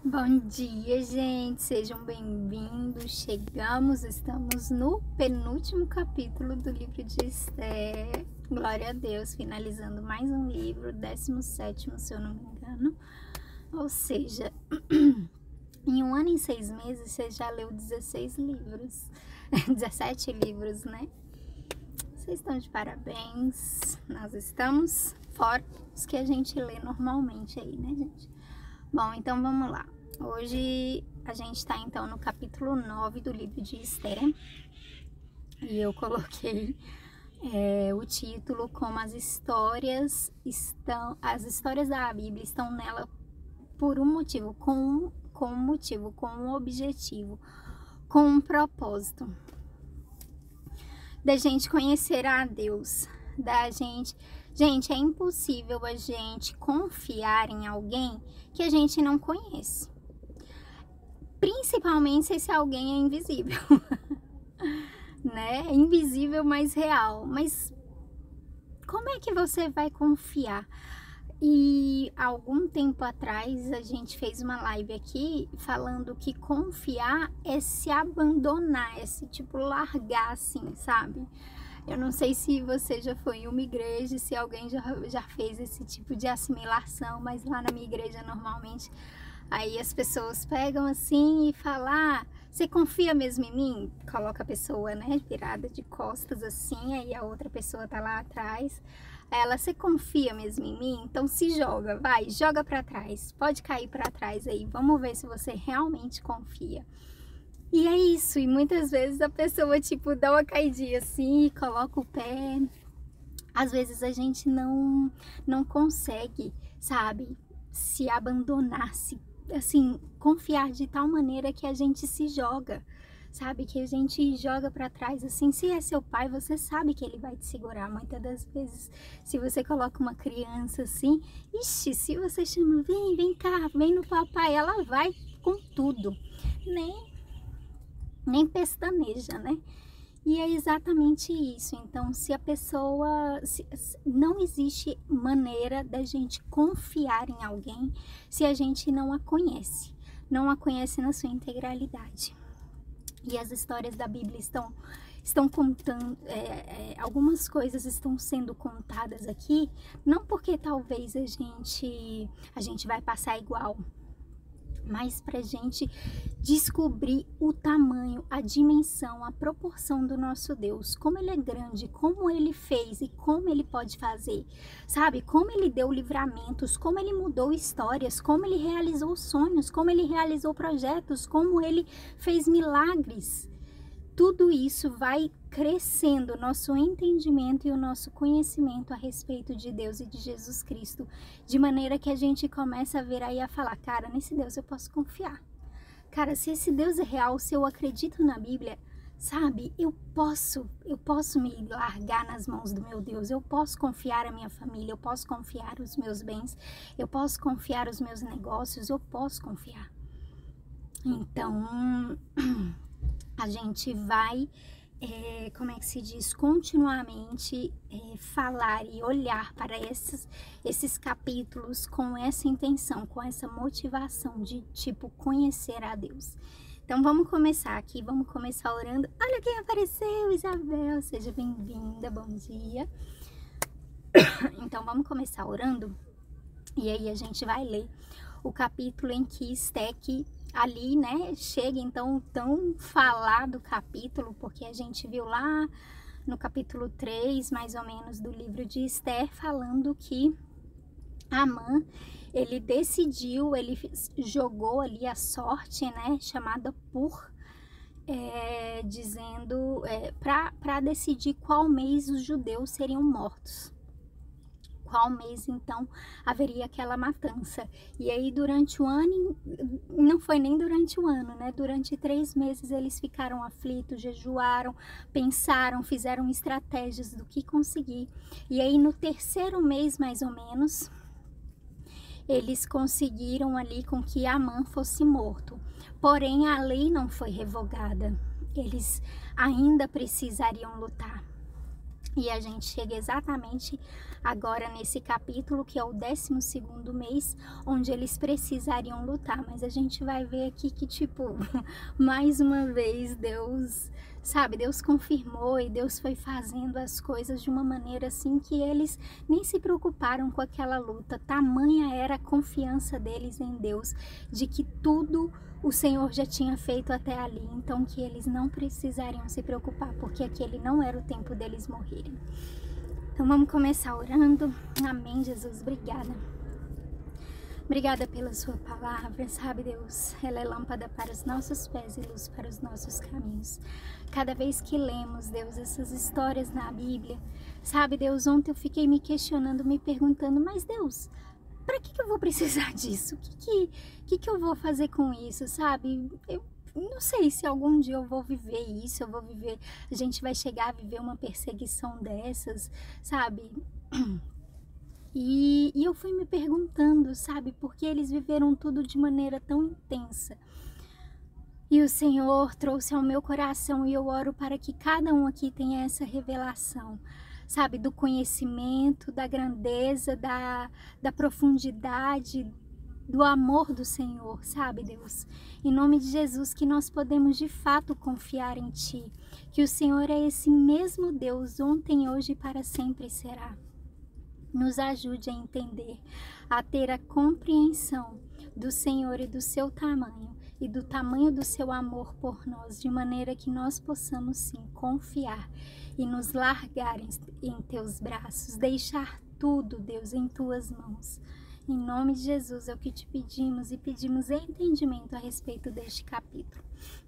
Bom dia, gente, sejam bem-vindos. Estamos no penúltimo capítulo do livro de Esther. Glória a Deus, finalizando mais um livro, 17º, se eu não me engano. Ou seja, em 1 ano e 6 meses, você já leu 16 livros, 17 livros, né? Vocês estão de parabéns, nós estamos, fora os que a gente lê normalmente aí, né, gente? Bom, então vamos lá. Hoje a gente está então no capítulo 9 do livro de Esther. E eu coloquei o título como as histórias da Bíblia estão nela por um motivo, com um objetivo, com um propósito. Da gente conhecer a Deus, Gente, é impossível a gente confiar em alguém que a gente não conhece. Principalmente se esse alguém é invisível. Né? É invisível, mas real. Mas como é que você vai confiar? E algum tempo atrás a gente fez uma live aqui falando que confiar é se abandonar, é se tipo largar assim, sabe? Eu não sei se você já foi em uma igreja, se alguém já fez esse tipo de assimilação, mas lá na minha igreja normalmente, aí as pessoas pegam assim e falam, você confia mesmo em mim? Coloca a pessoa, né, virada de costas assim, aí a outra pessoa tá lá atrás. Ela, você confia mesmo em mim? Então se joga, vai, joga pra trás, pode cair pra trás aí, vamos ver se você realmente confia. E é isso, e muitas vezes a pessoa, tipo, dá uma caidinha assim, coloca o pé. Às vezes a gente não consegue, sabe, se abandonar, assim, confiar de tal maneira que a gente se joga, sabe, que a gente joga pra trás, assim. Se é seu pai, você sabe que ele vai te segurar. Muitas das vezes, se você coloca uma criança assim, ixi, se você chama, vem cá, vem no papai, ela vai com tudo, nem pestaneja, né? E é exatamente isso. Então, se a pessoa... não existe maneira da gente confiar em alguém se a gente não a conhece na sua integralidade. E as histórias da Bíblia estão contando, algumas coisas estão sendo contadas aqui, não porque talvez a gente vai passar igual, mas pra gente descobrir o tamanho, a dimensão, a proporção do nosso Deus, como ele é grande, como ele fez e como ele pode fazer, sabe? Como ele deu livramentos, como ele mudou histórias, como ele realizou sonhos, como ele realizou projetos, como ele fez milagres. Tudo isso vai crescendo o nosso entendimento e o nosso conhecimento a respeito de Deus e de Jesus Cristo, de maneira que a gente começa a ver aí, a falar, cara, nesse Deus eu posso confiar. Cara, se esse Deus é real, se eu acredito na Bíblia, sabe, eu posso me largar nas mãos do meu Deus, eu posso confiar a minha família, eu posso confiar os meus bens, eu posso confiar os meus negócios, eu posso confiar. Então, a gente vai, como é que se diz, continuamente falar e olhar para esses capítulos com essa intenção, com essa motivação de, tipo, conhecer a Deus. Então, vamos começar aqui, vamos começar orando. Olha quem apareceu, Isabel, seja bem-vinda, bom dia. Então, vamos começar orando, e aí a gente vai ler o capítulo em que Esther, ali, né, chega então tão falado capítulo, porque a gente viu lá no capítulo 3, mais ou menos, do livro de Esther, falando que Amã, ele decidiu, ele jogou ali a sorte, né, chamada Pur, dizendo, para decidir qual mês os judeus seriam mortos. Qual mês então haveria aquela matança. E aí durante o ano, não foi nem durante o ano, né? Durante 3 meses eles ficaram aflitos, jejuaram, pensaram, fizeram estratégias do que conseguir. E aí no 3º mês, mais ou menos, eles conseguiram ali com que Amã fosse morto. Porém, a lei não foi revogada. Eles ainda precisariam lutar. E a gente chega exatamente agora nesse capítulo, que é o 12º mês, onde eles precisariam lutar. Mas a gente vai ver aqui que, tipo, mais uma vez Deus, sabe, Deus confirmou e Deus foi fazendo as coisas de uma maneira assim que eles nem se preocuparam com aquela luta. Tamanha era a confiança deles em Deus, de que tudo o Senhor já tinha feito até ali, então que eles não precisariam se preocupar, porque aquele não era o tempo deles morrerem. Então vamos começar orando. Amém, Jesus, obrigada. Obrigada pela sua palavra, sabe, Deus? Ela é lâmpada para os nossos pés e luz para os nossos caminhos. Cada vez que lemos, Deus, essas histórias na Bíblia, sabe, Deus, ontem eu fiquei me questionando, me perguntando, mas Deus, para que eu vou precisar disso? O que eu vou fazer com isso, sabe? Eu não sei se algum dia eu vou viver isso, a gente vai chegar a viver uma perseguição dessas, sabe? E eu fui me perguntando, sabe, porque eles viveram tudo de maneira tão intensa. E o Senhor trouxe ao meu coração, e eu oro para que cada um aqui tenha essa revelação, sabe, do conhecimento, da grandeza, da profundidade, do amor do Senhor, sabe, Deus? Em nome de Jesus, que nós podemos de fato confiar em Ti, que o Senhor é esse mesmo Deus, ontem, hoje e para sempre será. Nos ajude a entender, a ter a compreensão do Senhor e do seu tamanho, e do tamanho do seu amor por nós, de maneira que nós possamos sim confiar e nos largar em teus braços, deixar tudo, Deus, em tuas mãos. Em nome de Jesus é o que te pedimos, e pedimos entendimento a respeito deste capítulo.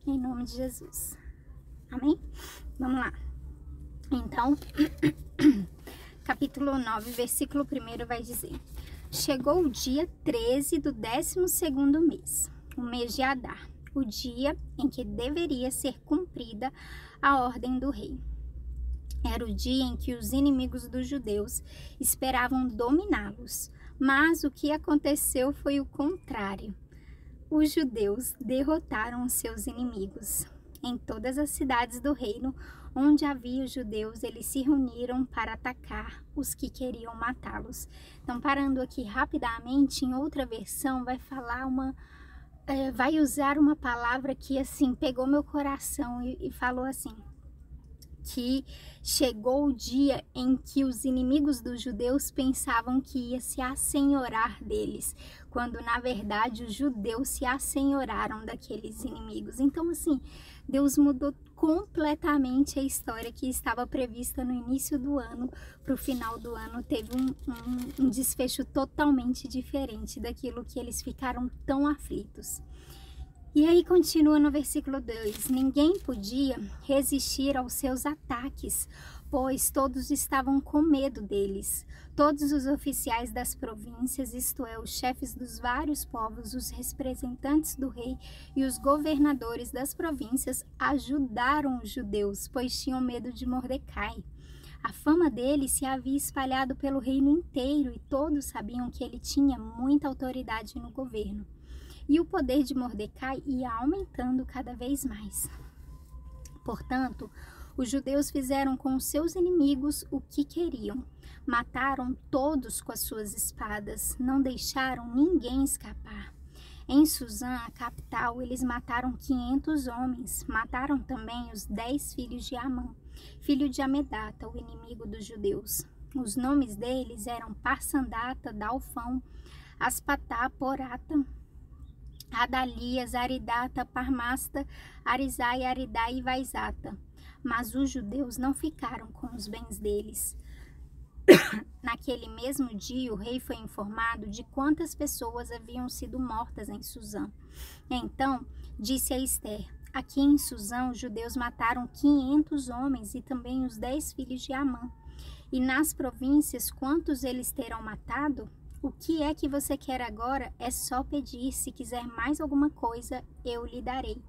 Em nome de Jesus. Amém? Vamos lá. Então, capítulo 9, versículo 1 vai dizer: chegou o dia 13 do 12º mês, o mês de Adar, o dia em que deveria ser cumprida a ordem do rei. Era o dia em que os inimigos dos judeus esperavam dominá-los, mas o que aconteceu foi o contrário. Os judeus derrotaram os seus inimigos. Em todas as cidades do reino onde havia os judeus, eles se reuniram para atacar os que queriam matá-los. Então, parando aqui rapidamente, em outra versão vai usar uma palavra que assim pegou meu coração e falou assim, que chegou o dia em que os inimigos dos judeus pensavam que ia se assenhorar deles, quando na verdade os judeus se assenhoraram daqueles inimigos. Então assim, Deus mudou completamente a história que estava prevista no início do ano para o final do ano. Teve um desfecho totalmente diferente daquilo que eles ficaram tão aflitos. E aí continua no versículo 2, ninguém podia resistir aos seus ataques, pois todos estavam com medo deles. Todos os oficiais das províncias, isto é, os chefes dos vários povos, os representantes do rei e os governadores das províncias ajudaram os judeus, pois tinham medo de Mordecai. A fama dele se havia espalhado pelo reino inteiro e todos sabiam que ele tinha muita autoridade no governo. E o poder de Mordecai ia aumentando cada vez mais. Portanto, os judeus fizeram com os seus inimigos o que queriam. Mataram todos com as suas espadas, não deixaram ninguém escapar. Em Suzã, a capital, eles mataram 500 homens. Mataram também os 10 filhos de Amã, filho de Amedata, o inimigo dos judeus. Os nomes deles eram Parsandata, Dalfão, Aspatá, Porata, Adalias, Aridata, Parmasta, Arizai, Aridai e Vaizata. Mas os judeus não ficaram com os bens deles. Naquele mesmo dia, o rei foi informado de quantas pessoas haviam sido mortas em Suzã. Então, disse a Ester, aqui em Suzã, os judeus mataram 500 homens e também os 10 filhos de Amã. E nas províncias, quantos eles terão matado? O que é que você quer agora? É só pedir. Se quiser mais alguma coisa, eu lhe darei.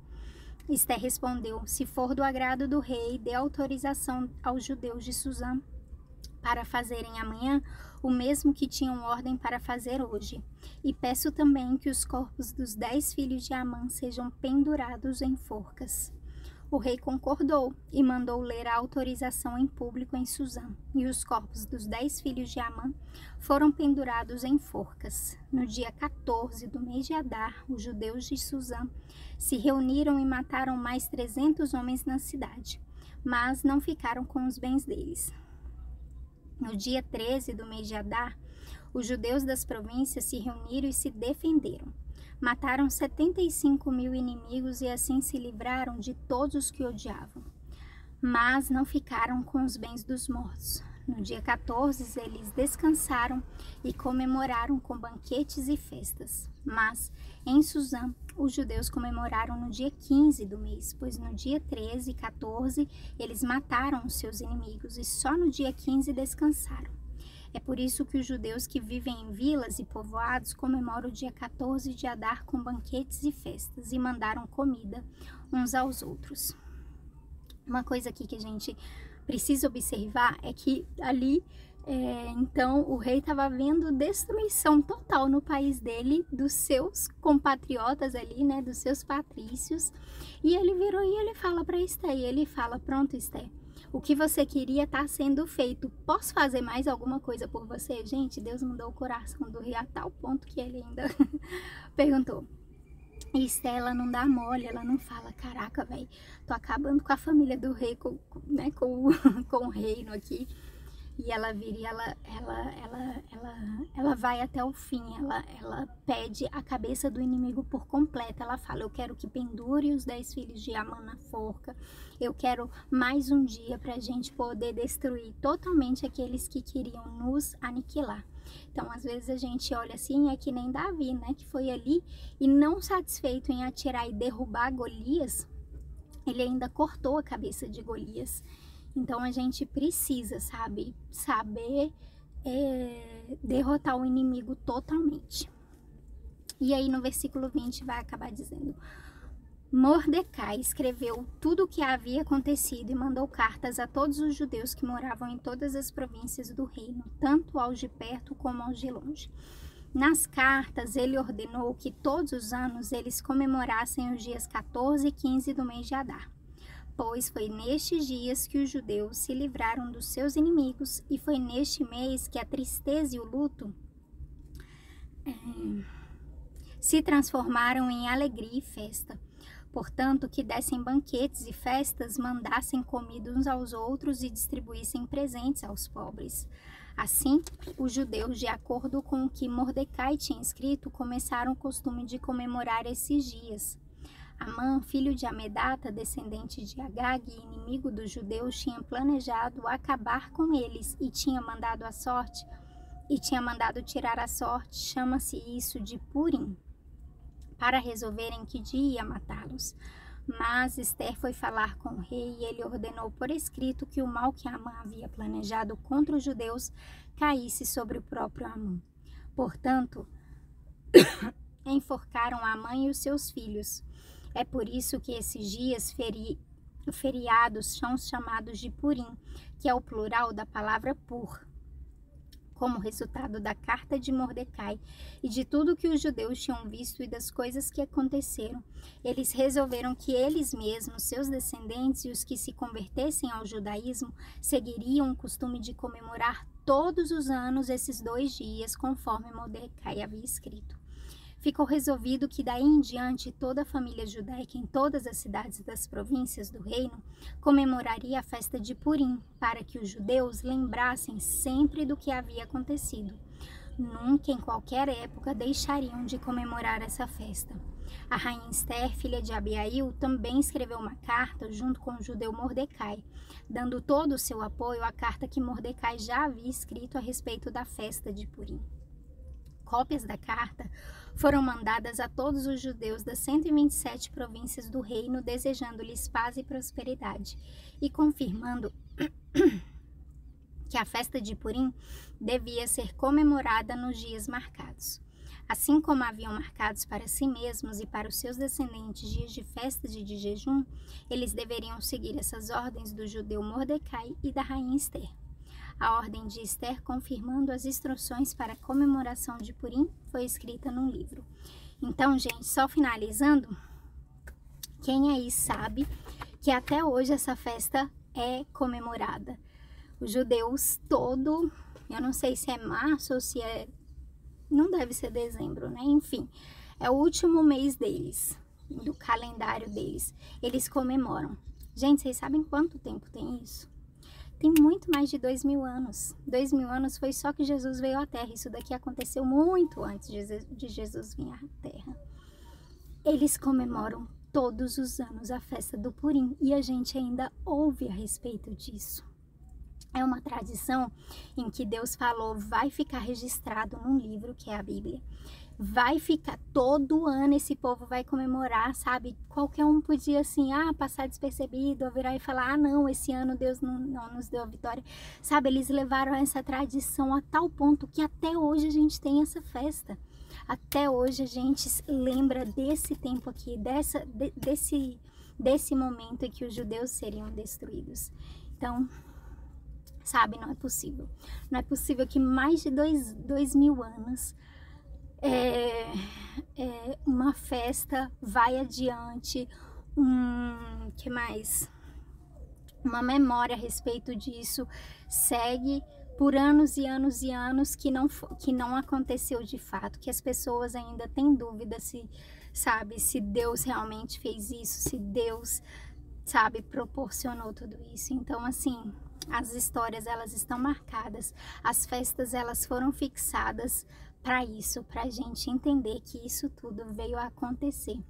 Ester respondeu, se for do agrado do rei, dê autorização aos judeus de Suzã para fazerem amanhã o mesmo que tinham ordem para fazer hoje. E peço também que os corpos dos 10 filhos de Amã sejam pendurados em forcas. O rei concordou e mandou ler a autorização em público em Suzã, e os corpos dos 10 filhos de Amã foram pendurados em forcas. No dia 14 do mês de Adar, os judeus de Suzã se reuniram e mataram mais 300 homens na cidade, mas não ficaram com os bens deles. No dia 13 do mês de Adar, os judeus das províncias se reuniram e se defenderam. Mataram 75.000 inimigos e assim se livraram de todos os que odiavam. Mas não ficaram com os bens dos mortos. No dia 14, eles descansaram e comemoraram com banquetes e festas. Mas, em Suzã, os judeus comemoraram no dia 15 do mês, pois no dia 13 e 14 eles mataram os seus inimigos e só no dia 15 descansaram. É por isso que os judeus que vivem em vilas e povoados comemoram o dia 14 de Adar com banquetes e festas e mandaram comida uns aos outros. Uma coisa aqui que a gente precisa observar é que ali, então, o rei estava vendo destruição total no país dele, dos seus compatriotas ali, né, dos seus patrícios, e ele virou e ele fala para Esther, e ele fala: pronto, Esther, o que você queria está sendo feito. Posso fazer mais alguma coisa por você? Gente, Deus mudou o coração do rei a tal ponto que ele ainda perguntou. E Esther, ela não dá mole, ela não fala: caraca, velho, tô acabando com a família do rei, com o reino aqui. E ela vira e ela vai até o fim, ela pede a cabeça do inimigo por completo. Ela fala: eu quero que pendure os 10 filhos de Amã na forca, eu quero mais um dia para a gente poder destruir totalmente aqueles que queriam nos aniquilar. Então, às vezes a gente olha assim, é que nem Davi, né, que foi ali e não satisfeito em atirar e derrubar Golias, ele ainda cortou a cabeça de Golias. Então a gente precisa, saber derrotar o inimigo totalmente. E aí no versículo 20 vai acabar dizendo: Mordecai escreveu tudo o que havia acontecido e mandou cartas a todos os judeus que moravam em todas as províncias do reino, tanto aos de perto como aos de longe. Nas cartas, ele ordenou que todos os anos eles comemorassem os dias 14 e 15 do mês de Adar, pois foi nestes dias que os judeus se livraram dos seus inimigos, e foi neste mês que a tristeza e o luto se transformaram em alegria e festa. Portanto, que dessem banquetes e festas, mandassem comida uns aos outros e distribuíssem presentes aos pobres. Assim, os judeus, de acordo com o que Mordecai tinha escrito, começaram o costume de comemorar esses dias. Amã, filho de Amedata, descendente de Agag e inimigo dos judeus, tinha planejado acabar com eles e tinha mandado tirar a sorte, chama-se isso de Purim, para resolverem que dia ia matá-los. Mas Esther foi falar com o rei e ele ordenou por escrito que o mal que Amã havia planejado contra os judeus caísse sobre o próprio Amã. Portanto, enforcaram Amã e os seus filhos. É por isso que esses dias feriados são chamados de Purim, que é o plural da palavra pur. Como resultado da carta de Mordecai e de tudo que os judeus tinham visto e das coisas que aconteceram, eles resolveram que eles mesmos, seus descendentes e os que se convertessem ao judaísmo, seguiriam o costume de comemorar todos os anos esses 2 dias, conforme Mordecai havia escrito. Ficou resolvido que daí em diante toda a família judaica em todas as cidades das províncias do reino comemoraria a festa de Purim, para que os judeus lembrassem sempre do que havia acontecido. Nunca, em qualquer época, deixariam de comemorar essa festa. A rainha Esther, filha de Abiail, também escreveu uma carta junto com o judeu Mordecai, dando todo o seu apoio à carta que Mordecai já havia escrito a respeito da festa de Purim. Cópias da carta foram mandadas a todos os judeus das 127 províncias do reino, desejando-lhes paz e prosperidade, e confirmando que a festa de Purim devia ser comemorada nos dias marcados. Assim como haviam marcados para si mesmos e para os seus descendentes dias de festas e de jejum, eles deveriam seguir essas ordens do judeu Mordecai e da rainha Esther. A ordem de Esther, confirmando as instruções para a comemoração de Purim, foi escrita num livro. Então, gente, só finalizando, quem aí sabe que até hoje essa festa é comemorada. Os judeus todo, eu não sei se é março ou se é, não deve ser dezembro, né? Enfim, é o último mês deles, do calendário deles. Eles comemoram. Gente, vocês sabem quanto tempo tem isso? Tem muito mais de 2000 anos. 2000 anos foi só que Jesus veio à Terra. Isso daqui aconteceu muito antes de Jesus vir à Terra. Eles comemoram todos os anos a festa do Purim e a gente ainda ouve a respeito disso. É uma tradição em que Deus falou, vai ficar registrado num livro que é a Bíblia. Vai ficar, todo ano esse povo vai comemorar, sabe? Qualquer um podia assim, passar despercebido, ou virar e falar, não, esse ano Deus não nos deu a vitória. Sabe, eles levaram essa tradição a tal ponto que até hoje a gente tem essa festa. Até hoje a gente lembra desse tempo aqui, desse momento em que os judeus seriam destruídos. Então, sabe, não é possível. Não é possível que mais de 2000 anos uma festa vai adiante, que mais? Uma memória a respeito disso segue por anos e anos e anos que não aconteceu de fato, que as pessoas ainda têm dúvida se Deus realmente fez isso, se Deus, sabe, proporcionou tudo isso. Então, assim, as histórias, elas estão marcadas, as festas, elas foram fixadas para isso, para a gente entender que isso tudo veio a acontecer.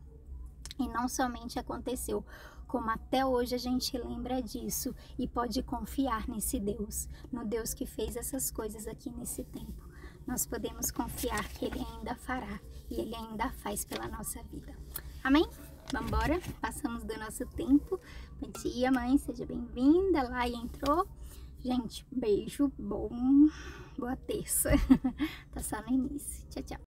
E não somente aconteceu, como até hoje a gente lembra disso e pode confiar nesse Deus, no Deus que fez essas coisas aqui nesse tempo. Nós podemos confiar que Ele ainda fará e Ele ainda faz pela nossa vida. Amém? Vamos embora? Passamos do nosso tempo. Bom dia, mãe, seja bem-vinda. Lá entrou. Gente, beijo, boa terça. Tá só no início. Tchau, tchau.